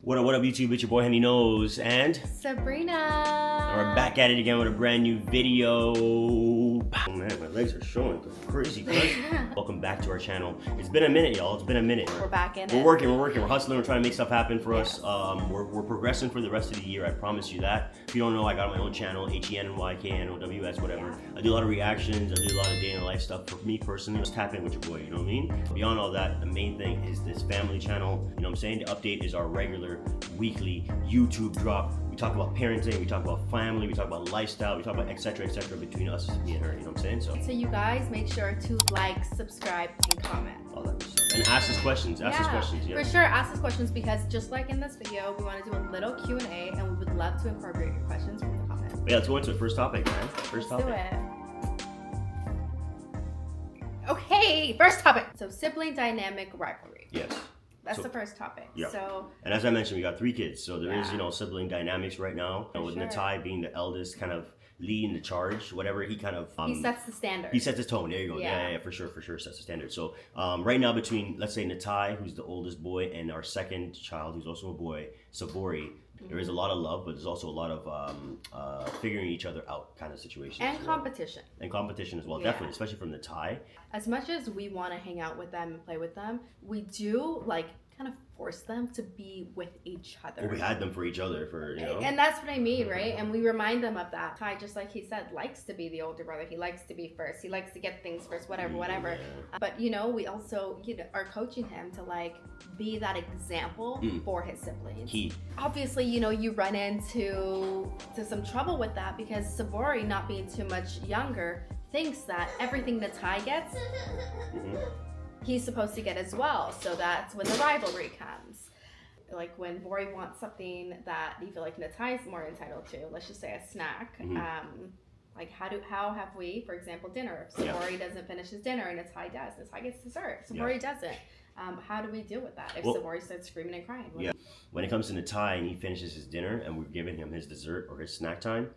What up, YouTube? It's your boy Henny Knows and Sabrinah. And we're back at it again with a brand new video. Oh man, my legs are showing crazy. Welcome back to our channel. It's been a minute, y'all. It's been a minute. We're back in We're it. working. We're hustling. We're trying to make stuff happen for us. We're progressing for the rest of the year. I promise you that. If you don't know, I got my own channel, HENNYKNOWS, whatever. I do a lot of reactions. I do a lot of day in the life stuff. For me personally, just tap in with your boy. You know what I mean? Beyond all that, the main thing is this family channel. You know what I'm saying? The update is our regular weekly YouTube drop. We talk about parenting, we talk about family, we talk about lifestyle, we talk about etc between us, me and her, you know what I'm saying? So you guys make sure to like, subscribe, and comment. All that good stuff. And ask us questions, For sure, ask us questions, because just like in this video, we want to do a little Q&A and we would love to incorporate your questions from the comments. But yeah, let's go into the first topic, man. Let's do it. Okay, first topic. So sibling dynamic rivalry. Yes. That's the first topic. Yeah. So, and as I mentioned, we got 3 kids, so there is, sibling dynamics right now. With Natai being the eldest, kind of leading the charge, whatever, he kind of he sets the standard. He sets his tone. There you go. Yeah, for sure sets the standard. So right now, between, let's say, Natai, who's the oldest boy, and our second child, who's also a boy, Sabori, there is a lot of love, but there's also a lot of figuring each other out kind of situation. And competition. And competition as well, definitely, especially from Natai. As much as we want to hang out with them and play with them, we do kind of force them to be with each other. Well, we had them for each other, And that's what I mean, right? And we remind them of that. Ty, just like he said, likes to be the older brother. He likes to be first. He likes to get things first, whatever. But, we also, are coaching him to, be that example for his siblings. Key. Obviously, you run into some trouble with that because Sabori, not being too much younger, thinks that everything that Ty gets, he's supposed to get as well. So that's when the rivalry comes. Like when Bori wants something that you feel like Natai is more entitled to, let's just say a snack. How have we, for example, dinner? If Sabori doesn't finish his dinner and Natai does, Natai gets dessert. Sabori doesn't. How do we deal with that if Sabori starts screaming and crying? When it comes to Natai and he finishes his dinner and we've given him his dessert or his snack time,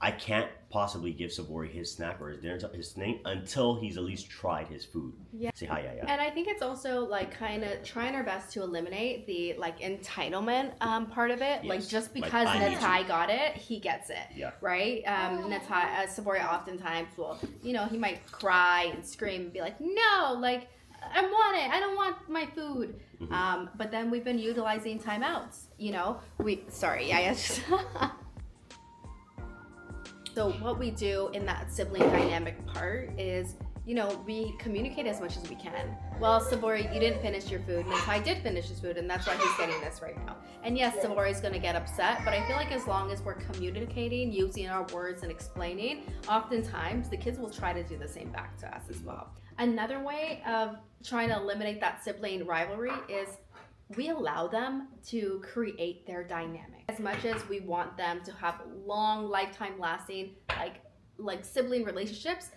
I can't possibly give Sabori his snack or his dinner, his thing, until he's at least tried his food. Say hi, And I think it's also kind of trying our best to eliminate the entitlement part of it. Yes. Just because Natai got it, he gets it. Right? Natai, Sabori oftentimes will, he might cry and scream and be like, no, I want it. I don't want my food. But then we've been utilizing timeouts. So what we do in that sibling dynamic part is, we communicate as much as we can. Well, Sabori, you didn't finish your food. Natai did finish his food, and that's why he's getting this right now. And yes, Sabori is going to get upset, but I feel like as long as we're communicating, using our words and explaining, oftentimes the kids will try to do the same back to us as well. Another way of trying to eliminate that sibling rivalry is we allow them to create their dynamic. As much as we want them to have long, lifetime lasting, like sibling relationships,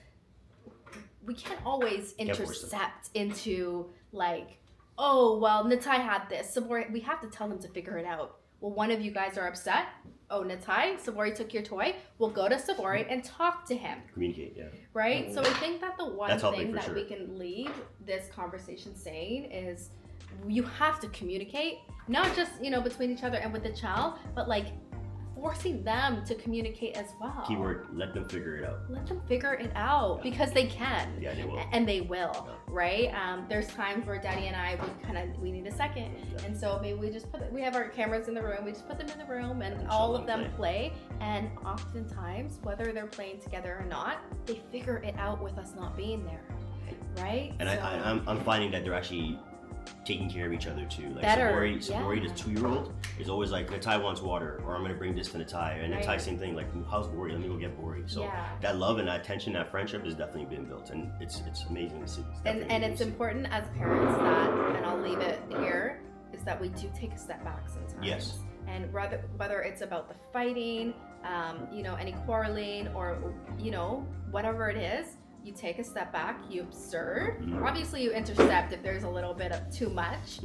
we can't always intercept into oh, well, Natai had this. Sabori, we have to tell them to figure it out. Well, one of you guys are upset. Oh, Natai, Sabori took your toy. We'll go to Sabori and talk to him. Communicate, Right? So I think that the one thing that we can leave this conversation saying is you have to communicate, not just, between each other and with the child, but forcing them to communicate as well. Keyword, let them figure it out. Let them figure it out because they can. Yeah, they will. And they will, right? There's times where Daddy and I we need a second. And so maybe we have our cameras in the room, we just put them in the room and all of them play. And oftentimes, whether they're playing together or not, they figure it out with us not being there, right? And I'm finding that they're actually taking care of each other too. Better. Sabori, the 2-year-old, is always like, Natai wants water, or I'm gonna bring this to Natai. And Natai, same thing, how's Bori? Let me go get Bori. So that love and that attention, that friendship is definitely being built, and it's amazing to see. It's important as parents that, and I'll leave it here, is that we do take a step back sometimes. Yes. And whether it's about the fighting, any quarreling, or whatever it is, you take a step back, you observe. Obviously, you intercept if there's a little bit of too much,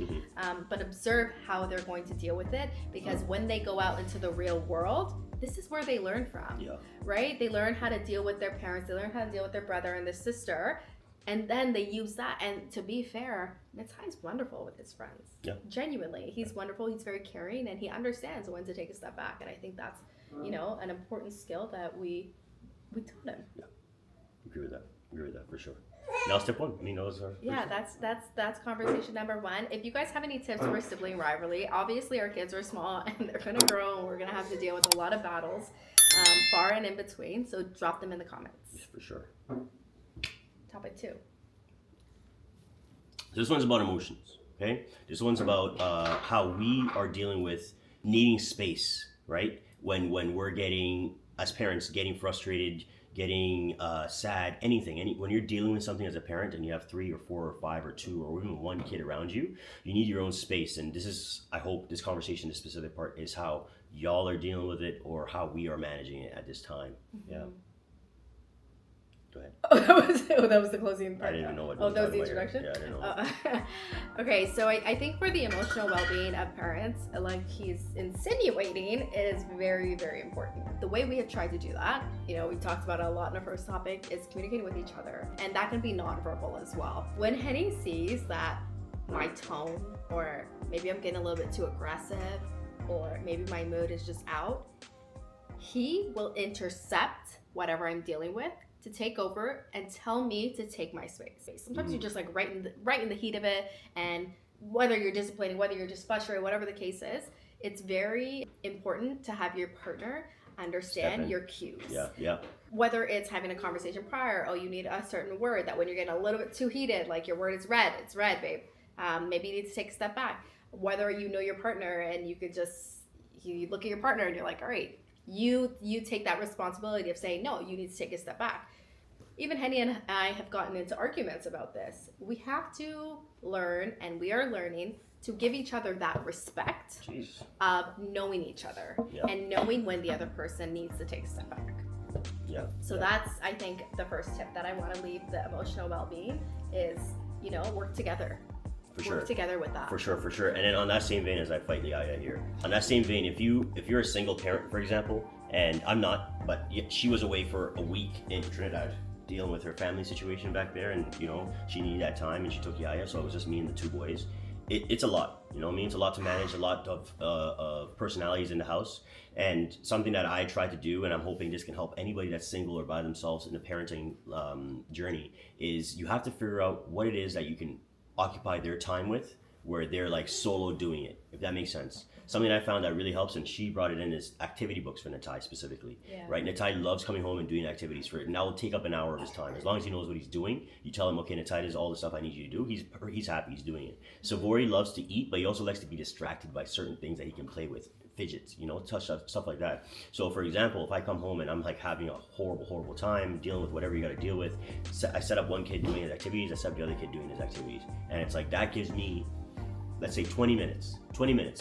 but observe how they're going to deal with it, because when they go out into the real world, this is where they learn from, right? They learn how to deal with their parents, they learn how to deal with their brother and their sister, And then they use that. And to be fair, Natai's wonderful with his friends. Yeah. Genuinely. He's wonderful. He's very caring, and he understands when to take a step back. And I think that's, an important skill that we taught him. Yeah. Agree with that for sure. Now step one. Those are. Yeah, that's conversation number one. If you guys have any tips for sibling rivalry, obviously our kids are small and they're gonna grow, and we're gonna have to deal with a lot of battles, far and in between. So drop them in the comments. Yes, for sure. Topic 2. This one's about emotions. Okay. This one's about how we are dealing with needing space, right? When we're as parents, getting frustrated, getting sad, when you're dealing with something as a parent and you have 3 or 4 or 5 or 2 or even 1 kid around you, you need your own space. And this is, I hope this conversation, this specific part, is how y'all are dealing with it or how we are managing it at this time. Mm-hmm. Yeah. Go ahead. That was the closing part. I didn't even know what. Oh, that was the introduction? Yeah, I didn't know. Okay, so I think for the emotional well-being of parents, like he's insinuating, is very, very important. The way we have tried to do that, we talked about it a lot in our first topic, is communicating with each other. And that can be nonverbal as well. When Henny sees that my tone, or maybe I'm getting a little bit too aggressive, or maybe my mood is just out, he will intercept whatever I'm dealing with to take over and tell me to take my space. Sometimes you're just like right in the heat of it, and whether you're disciplining, whether you're just frustrated, whatever the case is, it's very important to have your partner understand your cues. Yeah. Whether it's having a conversation prior, you need a certain word that when you're getting a little bit too heated, like your word is red, it's red, babe. Maybe you need to take a step back. Whether you know your partner and you could you look at your partner and you're like, all right, you take that responsibility of saying, no, you need to take a step back. Even Henny and I have gotten into arguments about this. We have to learn, and we are learning, to give each other that respect of knowing each other and knowing when the other person needs to take a step back. Yeah. So that's, I think, the first tip that I want to leave the emotional well-being is, work together. Work together with that. For sure. And then on that same vein, as I fight the Aya here, on that same vein, if you're a single parent, for example, and I'm not, but she was away for a week in Trinidad dealing with her family situation back there, and she needed that time, and she took Yaya, so it was just me and the 2 boys. It's a lot, it's a lot to manage, a lot of personalities in the house, and something that I try to do, and I'm hoping this can help anybody that's single or by themselves in the parenting journey, is you have to figure out what it is that you can occupy their time with, where they're like solo doing it, if that makes sense. Something I found that really helps, and she brought it in, is activity books for Natai specifically. Yeah. Right? Natai loves coming home and doing activities for it, and that will take up an hour of his time. As long as he knows what he's doing, you tell him, okay, Natai, this is all the stuff I need you to do. He's happy, he's doing it. Savori loves to eat, but he also likes to be distracted by certain things that he can play with. Fidgets, touch stuff like that. So for example, if I come home and I'm like having a horrible time dealing with whatever you got to deal with, I set up one kid doing his activities, I set up the other kid doing his activities, and it's like that gives me, let's say 20 minutes.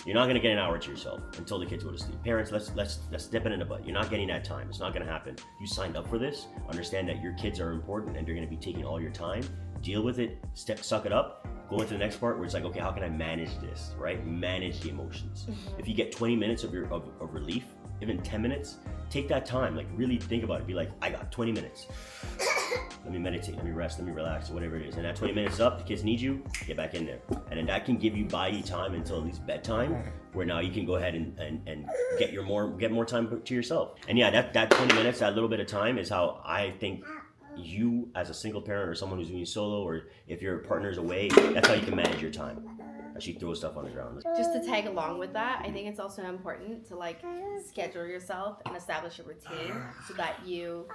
You're not gonna get an hour to yourself until the kids go to sleep. Parents, let's dip it in the butt. You're not getting that time. It's not gonna happen. You signed up for this. Understand that your kids are important and they're gonna be taking all your time. Deal with it. Suck it up. Go into the next part where it's like, okay, how can I manage this? Right? Manage the emotions. Mm-hmm. If you get 20 minutes of relief, even 10 minutes, take that time. Like really think about it. Be like, I got 20 minutes. Let me meditate, let me rest, let me relax, or whatever it is. And that 20 minutes is up, the kids need you, get back in there. And then that can give you time until at least bedtime, where now you can go ahead and get more time to yourself. And yeah, that 20 minutes, that little bit of time is how I think you as a single parent or someone who's doing solo, or if your partner's away, that's how you can manage your time. She throws stuff on the ground. Just to tag along with that, I think it's also important to schedule yourself and establish a routine so that you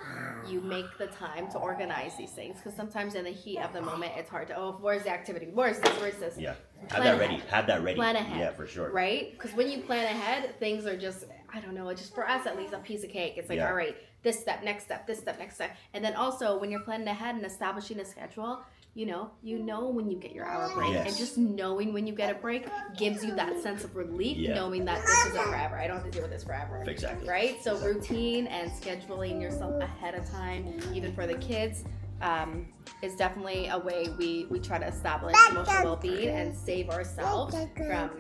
make the time to organize these things. Because sometimes in the heat of the moment, it's hard to, where's the activity? Where's this? Yeah. Have that ready. Plan ahead. Yeah, for sure. Right? Because when you plan ahead, things are just, I don't know, just for us at least, a piece of cake. It's like, all right, this step, next step, this step, next step. And then also when you're planning ahead and establishing a schedule, you know when you get your hour break, and just knowing when you get a break gives you that sense of relief, knowing that this isn't forever. I don't have to deal with this forever. Exactly. Right? So routine and scheduling yourself ahead of time, even for the kids, is definitely a way we try to establish emotional well-being and save ourselves from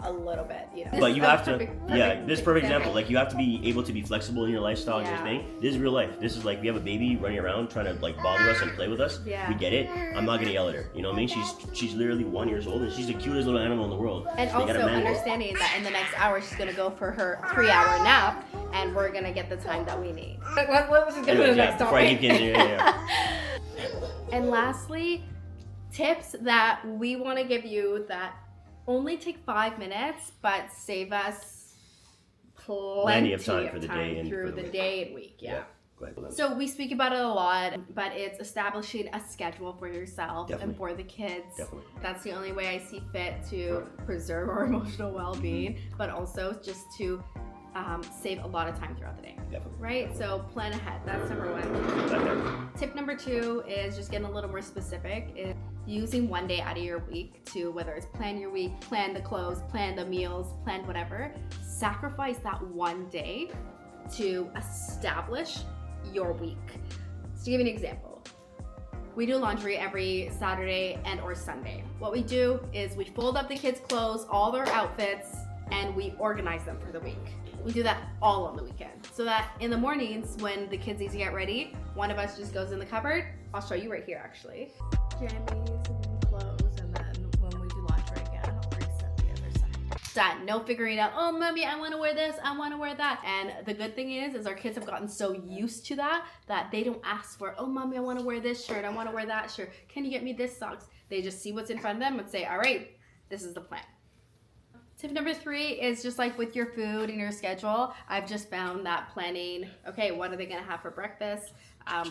a little bit, you know. But you have to, perfect this is perfect example. Like you have to be able to be flexible in your lifestyle and your thing. This is real life. This is like we have a baby running around trying to like bother us and play with us. Yeah. We get it. I'm not gonna yell at her. You know what I mean? She's literally 1 year old and she's the cutest little animal in the world. And So you also gotta manage it. understanding that in the next hour she's gonna go for her 3-hour nap, and we're gonna get the time that we need. What was it Anyways, before I keep getting And lastly, tips that we want to give you that only take 5 minutes but save us plenty of time for the day and through for the the week. day and week. Yeah. Go ahead. So we speak about it a lot, but it's establishing a schedule for yourself Definitely. and for the kids. Definitely. That's the only way I see fit to preserve our emotional well-being, but also just to save a lot of time throughout the day. Definitely. Right? So plan ahead. That's number one. Tip number 2 is just getting a little more specific. Is using one day out of your week to, whether it's plan your week, plan the clothes, plan the meals, plan whatever, sacrifice that one day to establish your week. So to give you an example, we do laundry every Saturday and or Sunday. What we do is we fold up the kids' clothes, all their outfits, and we organize them for the week. We do that all on the weekend. So that in the mornings when the kids need to get ready, one of us just goes in the cupboard. I'll show you right here actually. Jammies and then clothes, and then when we do laundry again, I'll reset the other side. Done. No figuring out, oh mommy, I want to wear this, I want to wear that. And the good thing is our kids have gotten so used to that they don't ask for, oh mommy, I want to wear this shirt, I want to wear that shirt. Can you get me this socks? They just see what's in front of them and say, all right, this is the plan. Tip number 3 is just like with your food and your schedule. I've just found that planning, okay, what are they gonna have for breakfast?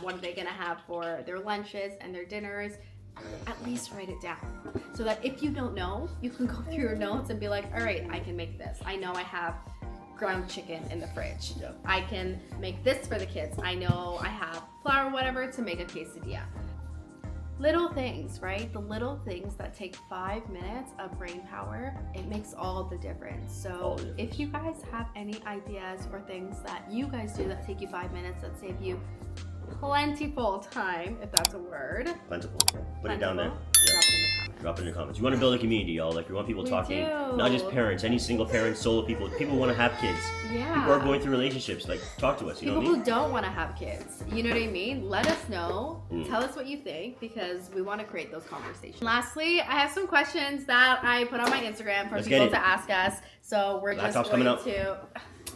What are they gonna have for their lunches and their dinners? At least write it down. So that if you don't know, you can go through your notes and be like, all right, I can make this. I know I have ground chicken in the fridge. Yeah. I can make this for the kids. I know I have flour, whatever, to make a quesadilla. Little things, right? The little things that take 5 minutes of brain power, it makes all the difference. So if you guys have any ideas or things that you guys do that take you 5 minutes that save you plentiful time, if that's a word. Plentiful. Put it down there. Yeah. Drop it in the comments. Drop it in the comments. You want to build a community, y'all. Like, you want people We talking, do. not just parents, any single parent, solo people. People want to have kids. Yeah. People are going through relationships. Like, talk to us. You know People what I mean? who don't want to have kids, you know what I mean? Let us know. Tell us what you think, because we want to create those conversations. Lastly, I have some questions that I put on my Instagram for Let's people get it. to ask us. So we're just Laptop's going coming up. to.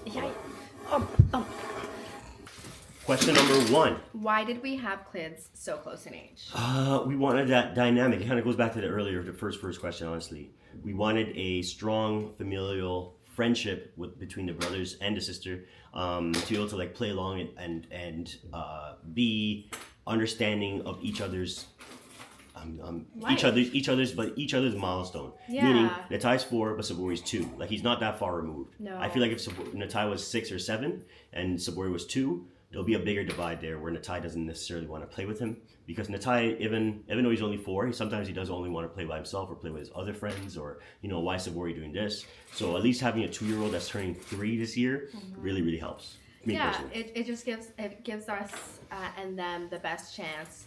Yeah. Question number 1. Why did we have kids so close in age? We wanted that dynamic. It kind of goes back to the first question, honestly. We wanted a strong familial friendship between the brothers and the sister, to be able to like play along and be understanding of each other's each other's milestone. Yeah. Meaning Natai's 4 but Sabori's 2. Like, he's not that far removed. No. I feel like if Natai was 6 or 7 and Sabori was 2, there'll be a bigger divide there where Natai doesn't necessarily want to play with him, because Natai, even though he's only 4, sometimes he does only want to play by himself or play with his other friends, or, you know, why is Sabori doing this? So at least having a 2-year-old that's turning 3 this year really, really helps. Me personally. it just gives us and them the best chance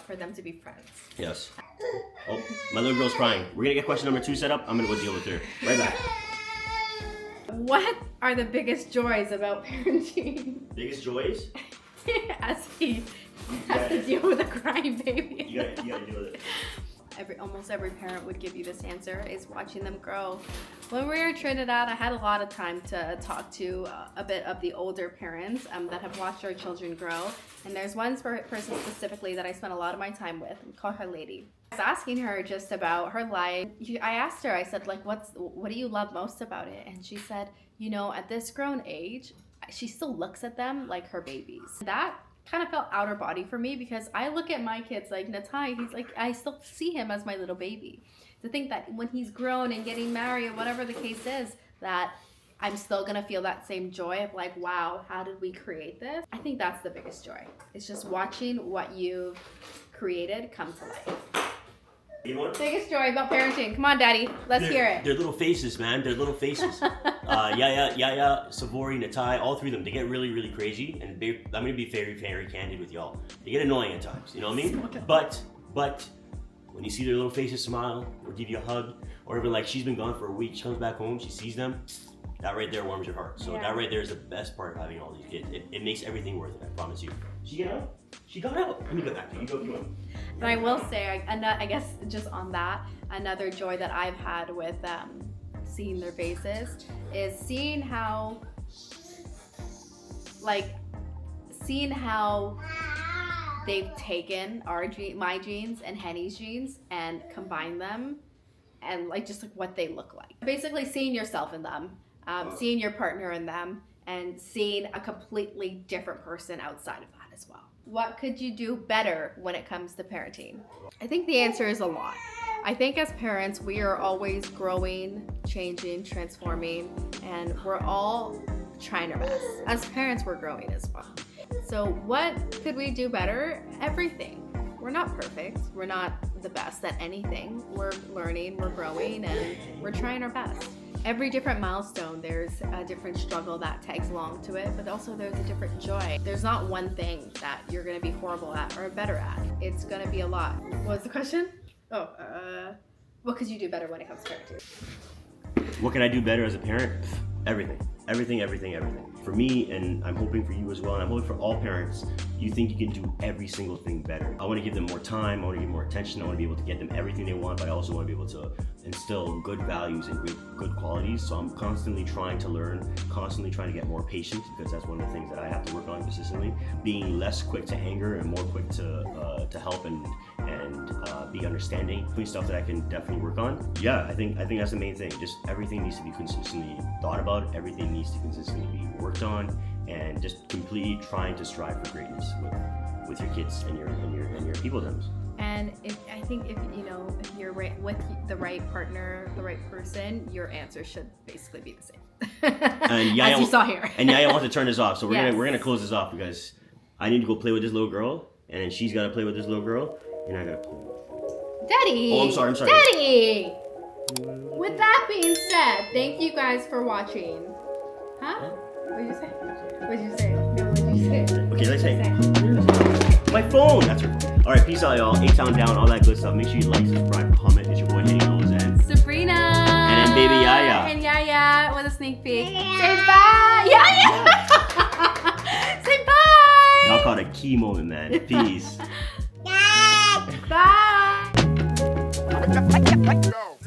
for them to be friends. Yes. Oh, my little girl's crying. We're gonna get question number 2 set up. I'm gonna go deal with her. Right back. What are the biggest joys about parenting? Biggest joys? As he has to deal with a crying baby. You gotta deal with it. Almost every parent would give you this answer, is watching them grow. When we were in Trinidad, I had a lot of time to talk to a bit of the older parents that have watched our children grow. And there's one person specifically that I spent a lot of my time with. We call her Lady. I was asking her just about her life. I asked her, I said, like, what do you love most about it? And she said, you know, at this grown age, she still looks at them like her babies. That kind of felt outer body for me, because I look at my kids like Natai, he's like, I still see him as my little baby. To think that when he's grown and getting married, whatever the case is, that I'm still gonna feel that same joy of like, wow, how did we create this? I think that's the biggest joy. It's just watching what you've created come to life. Biggest joy about parenting. Come on, Daddy, let's hear it. They're little faces, man. They're little faces. Yaya, Sabori, Natai, all 3 of them. They get really, really crazy, and I'm gonna be very, very candid with y'all. They get annoying at times. You know what I mean? But when you see their little faces smile, or give you a hug, Or even like she's been gone for a week, she comes back home, she sees them. That right there warms your heart. So that right there is the best part of having all these kids. It makes everything worth it, I promise you. She get out? She got out. Let me go back to you. Go, you on. And I will say, I guess just on that, another joy that I've had with seeing their faces is seeing how they've taken my genes and Henny's genes and combined them and just what they look like. Basically seeing yourself in them, seeing your partner in them, and seeing a completely different person outside of that as well. What could you do better when it comes to parenting? I think the answer is a lot. I think as parents, we are always growing, changing, transforming, and we're all trying our best. As parents, we're growing as well. So what could we do better? Everything. We're not perfect. We're not the best at anything. We're learning, we're growing, and we're trying our best. Every different milestone, there's a different struggle that tags along to it, but also there's a different joy. There's not one thing that you're gonna be horrible at or better at. It's gonna be a lot. What was the question? What could you do better when it comes to parenting? What can I do better as a parent? Everything. For me, and I'm hoping for you as well, and I'm hoping for all parents, you think you can do every single thing better. I want to give them more time, I want to give them more attention, I want to be able to get them everything they want, but I also want to be able to instill good values and good qualities. So I'm constantly trying to learn, constantly trying to get more patient, because that's one of the things that I have to work on consistently. Being less quick to anger and more quick to help and be understanding. Doing stuff that I can definitely work on. Yeah, I think that's the main thing. Just everything needs to be consistently thought about. Everything needs to consistently be worked on, and just completely trying to strive for greatness with your kids and your people terms. And I think if you're with the right partner, the right person, your answer should basically be the same. And as you saw here. And Yaya wants to turn this off, so we're gonna close this off because I need to go play with this little girl, and then she's gotta play with this little girl, and I gotta play. Daddy! Oh, I'm sorry. Daddy! With that being said, thank you guys for watching. Huh? What did you say? What did you say? No, what did you say? Okay, let's say. My phone! That's your phone. Alright, peace out, y'all. A-Town down, all that good stuff. Make sure you like, subscribe, comment. It's your boy Henny and Sabrinah! And then baby Yaya. And Yaya with a sneak peek. Say bye! Yaya! Say bye! Y'all caught a key moment, man. Peace. Bye!